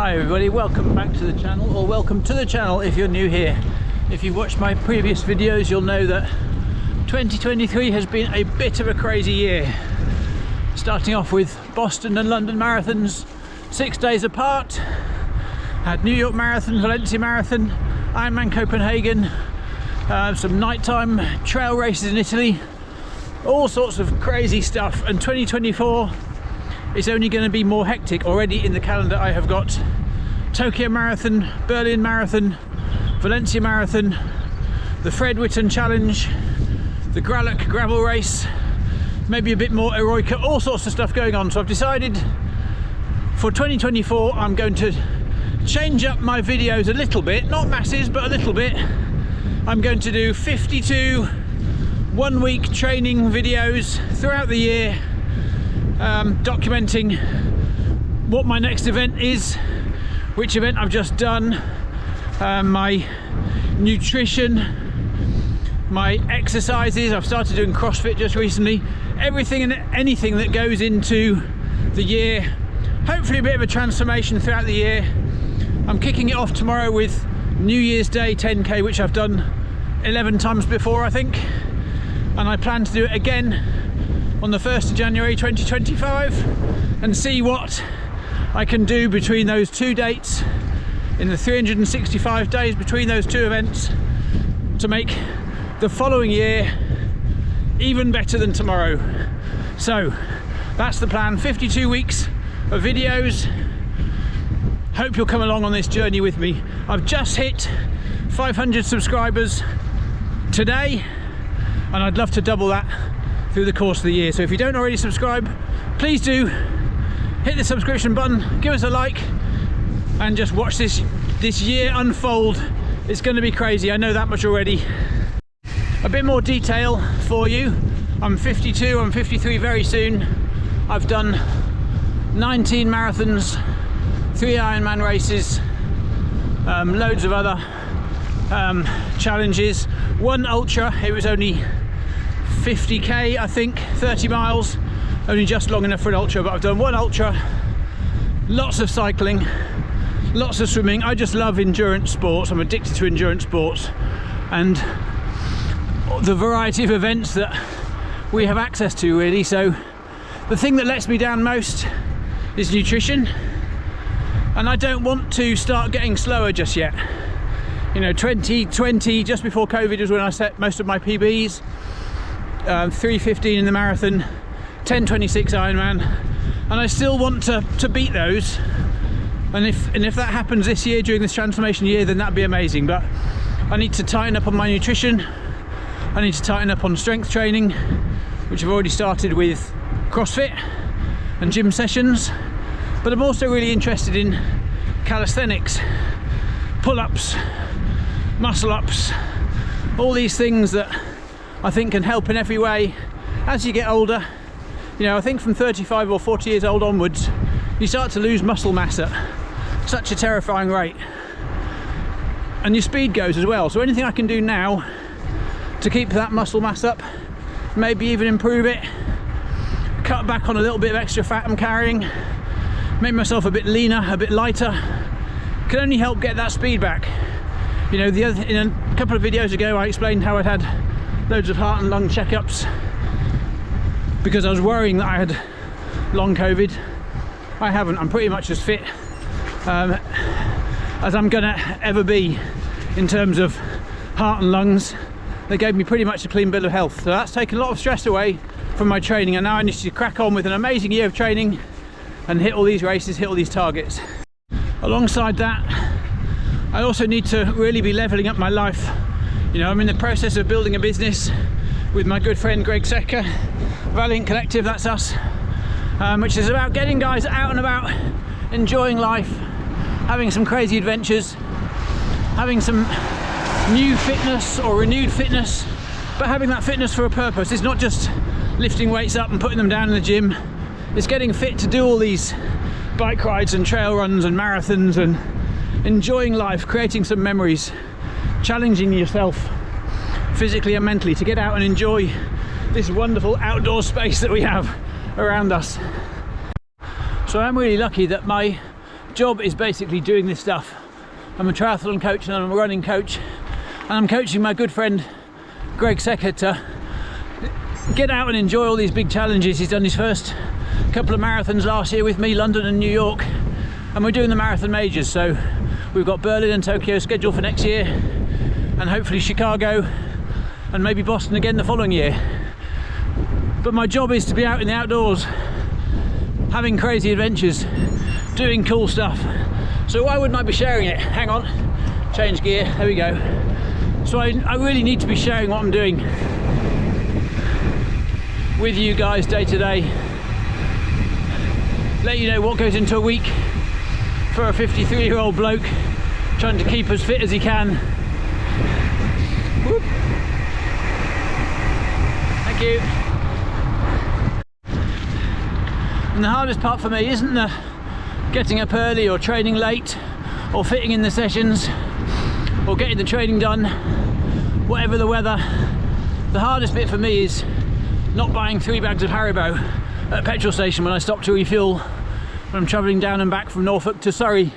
Hi everybody, welcome back to the channel, or welcome to the channel if you're new here. If you've watched my previous videos, you'll know that 2023 has been a bit of a crazy year. Starting off with Boston and London marathons 6 days apart, had New York Marathon, Valencia Marathon, Ironman Copenhagen, some nighttime trail races in Italy, all sorts of crazy stuff. And 2024 is only going to be more hectic. Already in the calendar I have got Tokyo Marathon, Berlin Marathon, Valencia Marathon, the Fred Whitton Challenge, the Gralloch Gravel Race, maybe a bit more Eroica, all sorts of stuff going on. So I've decided for 2024 I'm going to change up my videos a little bit, not masses but a little bit. I'm going to do 52 one-week training videos throughout the year, documenting what my next event is, which event I've just done, my nutrition, my exercises. I've started doing CrossFit just recently. Everything and anything that goes into the year, hopefully a bit of a transformation throughout the year. I'm kicking it off tomorrow with New Year's Day 10k, which I've done 11 times before I think, and I plan to do it again on the 1st of January 2025 and see what I can do between those two dates in the 365 days between those two events to make the following year even better than tomorrow. So that's the plan, 52 weeks of videos. Hope you'll come along on this journey with me. I've just hit 500 subscribers today and I'd love to double that through the course of the year. So if you don't already subscribe, please do hit the subscription button, give us a like, and just watch this year unfold. It's going to be crazy, I know that much already. A bit more detail for you. I'm 52, I'm 53 very soon. I've done 19 marathons, 3 Ironman races, loads of other challenges. One ultra, it was only 50k I think, 30 miles, only just long enough for an ultra, but I've done one ultra, lots of cycling, lots of swimming. I just love endurance sports, I'm addicted to endurance sports, and the variety of events that we have access to really. So the thing that lets me down most is nutrition, and I don't want to start getting slower just yet. You know, 2020, just before COVID, was when I set most of my PBs. 3:15 in the marathon, 10:26 Ironman, and I still want to beat those. And if that happens this year during this transformation year, then that'd be amazing. But I need to tighten up on my nutrition. I need to tighten up on strength training, which I've already started with CrossFit and gym sessions. But I'm also really interested in calisthenics, pull-ups, muscle-ups, all these things that I think can help in every way as you get older. You know, I think from 35 or 40 years old onwards, you start to lose muscle mass at such a terrifying rate, and your speed goes as well. So anything I can do now to keep that muscle mass up, maybe even improve it, cut back on a little bit of extra fat I'm carrying, make myself a bit leaner, a bit lighter, can only help get that speed back. You know, in a couple of videos ago I explained how I'd had loads of heart and lung checkups because I was worrying that I had long COVID. I haven't. I'm pretty much as fit as I'm gonna ever be in terms of heart and lungs. They gave me pretty much a clean bill of health, so that's taken a lot of stress away from my training, and now I need to crack on with an amazing year of training and hit all these races, hit all these targets. Alongside that, I also need to really be leveling up my life. You know, I'm in the process of building a business with my good friend Greg Secker, Valiant Collective, that's us, which is about getting guys out and about, enjoying life, having some crazy adventures, having some new fitness or renewed fitness, but having that fitness for a purpose. It's not just lifting weights up and putting them down in the gym. It's getting fit to do all these bike rides and trail runs and marathons and enjoying life, creating some memories, challenging yourself physically and mentally to get out and enjoy this wonderful outdoor space that we have around us. So I'm really lucky that my job is basically doing this stuff. I'm a triathlon coach and I'm a running coach, and I'm coaching my good friend Greg Secker to get out and enjoy all these big challenges. He's done his first couple of marathons last year with me, London and New York, and we're doing the marathon majors. So we've got Berlin and Tokyo scheduled for next year, and hopefully Chicago and maybe Boston again the following year. But my job is to be out in the outdoors, having crazy adventures, doing cool stuff. So why wouldn't I be sharing it? Hang on, change gear, there we go. So I really need to be sharing what I'm doing with you guys day to day. Let you know what goes into a week for a 53-year-old bloke trying to keep as fit as he can. Whoop. Thank you. And the hardest part for me isn't the getting up early or training late or fitting in the sessions or getting the training done, whatever the weather. The hardest bit for me is not buying 3 bags of Haribo at a petrol station when I stop to refuel when I'm travelling down and back from Norfolk to Surrey.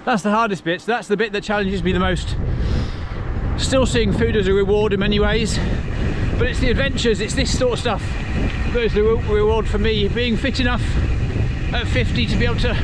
That's the hardest bit. So that's the bit that challenges me the most. Still seeing food as a reward in many ways, but it's the adventures, it's this sort of stuff that is the reward for me. Being fit enough at 50 to be able to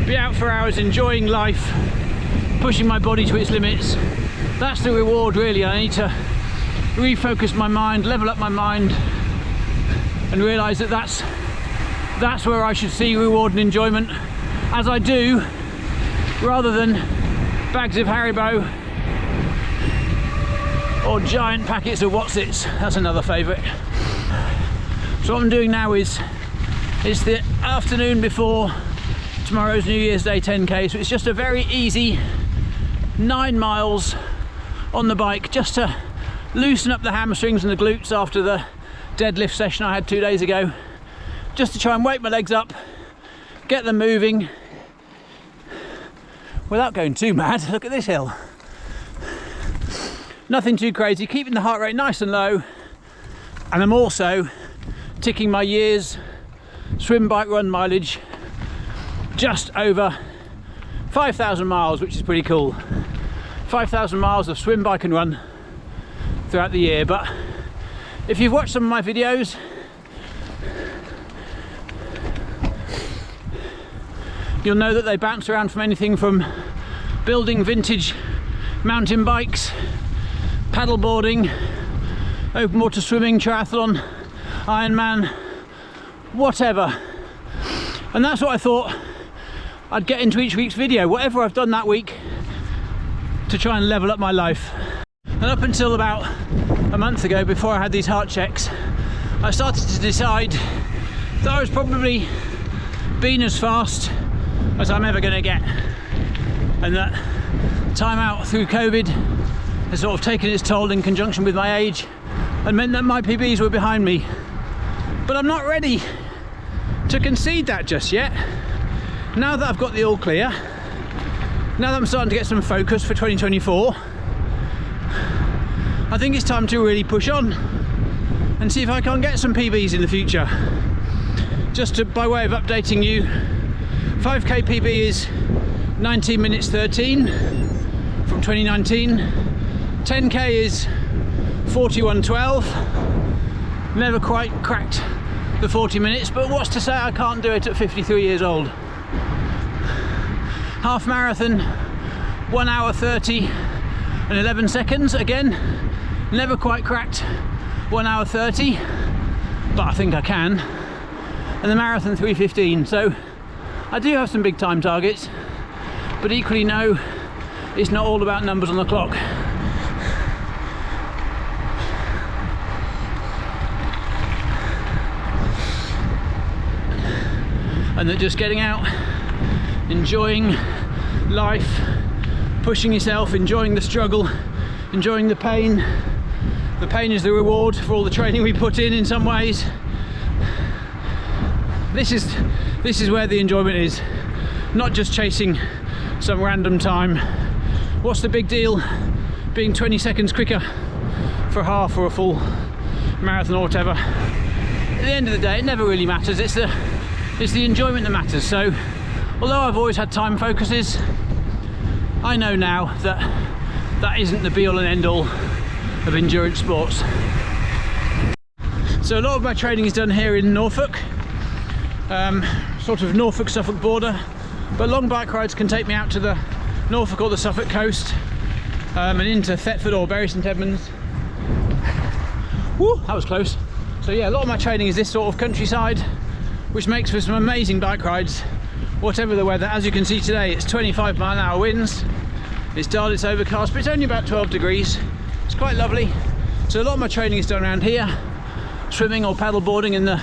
be out for hours enjoying life, pushing my body to its limits. That's the reward really. I need to refocus my mind, level up my mind, and realise that that's where I should see reward and enjoyment, as I do, rather than bags of Haribo or giant packets of Wotsits. That's another favourite. So what I'm doing now is, it's the afternoon before tomorrow's New Year's Day 10K, so it's just a very easy 9 miles on the bike, just to loosen up the hamstrings and the glutes after the deadlift session I had 2 days ago, just to try and wake my legs up, get them moving without going too mad. Look at this hill. Nothing too crazy, keeping the heart rate nice and low, and I'm also ticking my year's swim, bike, run mileage, just over 5,000 miles, which is pretty cool. 5,000 miles of swim, bike and run throughout the year. But if you've watched some of my videos, you'll know that they bounce around from anything from building vintage mountain bikes, paddleboarding, open water swimming, triathlon, Ironman, whatever. And that's what I thought I'd get into each week's video, whatever I've done that week, to try and level up my life. And up until about a month ago, before I had these heart checks, I started to decide that I was probably been as fast as I'm ever going to get, and that time out through COVID has sort of taken its toll in conjunction with my age and meant that my PBs were behind me. But I'm not ready to concede that just yet. Now that I've got the all clear, now that I'm starting to get some focus for 2024, I think it's time to really push on and see if I can't get some PBs in the future. Just to, by way of updating you, 5k PB is 19 minutes 13 from 2019. 10k is 41:12. Never quite cracked the 40 minutes, but what's to say I can't do it at 53 years old. Half marathon, 1 hour 30 and 11 seconds. Again, never quite cracked 1 hour 30, but I think I can. And the marathon 3:15. So I do have some big time targets, but equally no, it's not all about numbers on the clock. And that just getting out, enjoying life, pushing yourself, enjoying the struggle, enjoying the pain. The pain is the reward for all the training we put in some ways. This is where the enjoyment is, not just chasing some random time. What's the big deal being 20 seconds quicker for half or a full marathon or whatever? At the end of the day, it never really matters. It's the enjoyment that matters. So although I've always had time focuses, I know now that that isn't the be all and end all of endurance sports. So a lot of my training is done here in Norfolk, sort of Norfolk-Suffolk border, but long bike rides can take me out to the Norfolk or the Suffolk coast, and into Thetford or Bury St Edmunds. Woo, that was close. So yeah, a lot of my training is this sort of countryside, which makes for some amazing bike rides, whatever the weather. As you can see today, it's 25-mile-an-hour winds, it's dull, it's overcast, but it's only about 12 degrees. It's quite lovely. So a lot of my training is done around here, swimming or paddle boarding in the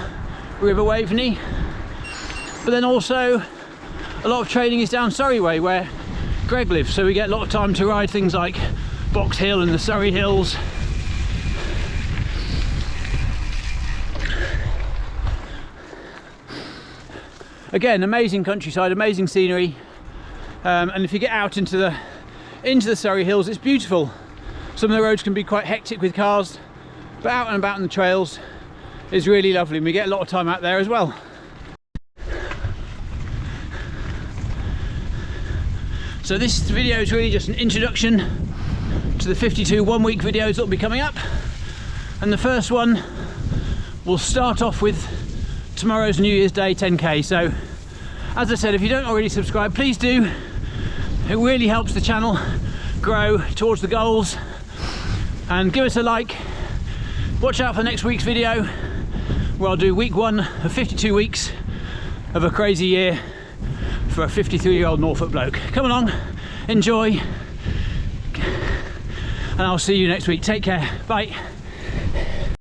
River Waveney. But then also a lot of training is down Surrey way, where Greg lives, so we get a lot of time to ride things like Box Hill and the Surrey Hills. Again, amazing countryside, amazing scenery, and if you get out into the Surrey Hills, it's beautiful. Some of the roads can be quite hectic with cars, but out and about on the trails is really lovely, and we get a lot of time out there as well. So this video is really just an introduction to the 52 one-week videos that will be coming up, and the first one will start off with tomorrow's New Year's Day 10k. So as I said, if you don't already subscribe, please do. It really helps the channel grow towards the goals, and give us a like. Watch out for next week's video, where I'll do week 1 of 52 weeks of a crazy year for a 53-year-old Norfolk bloke. Come along, enjoy, and I'll see you next week. Take care, bye.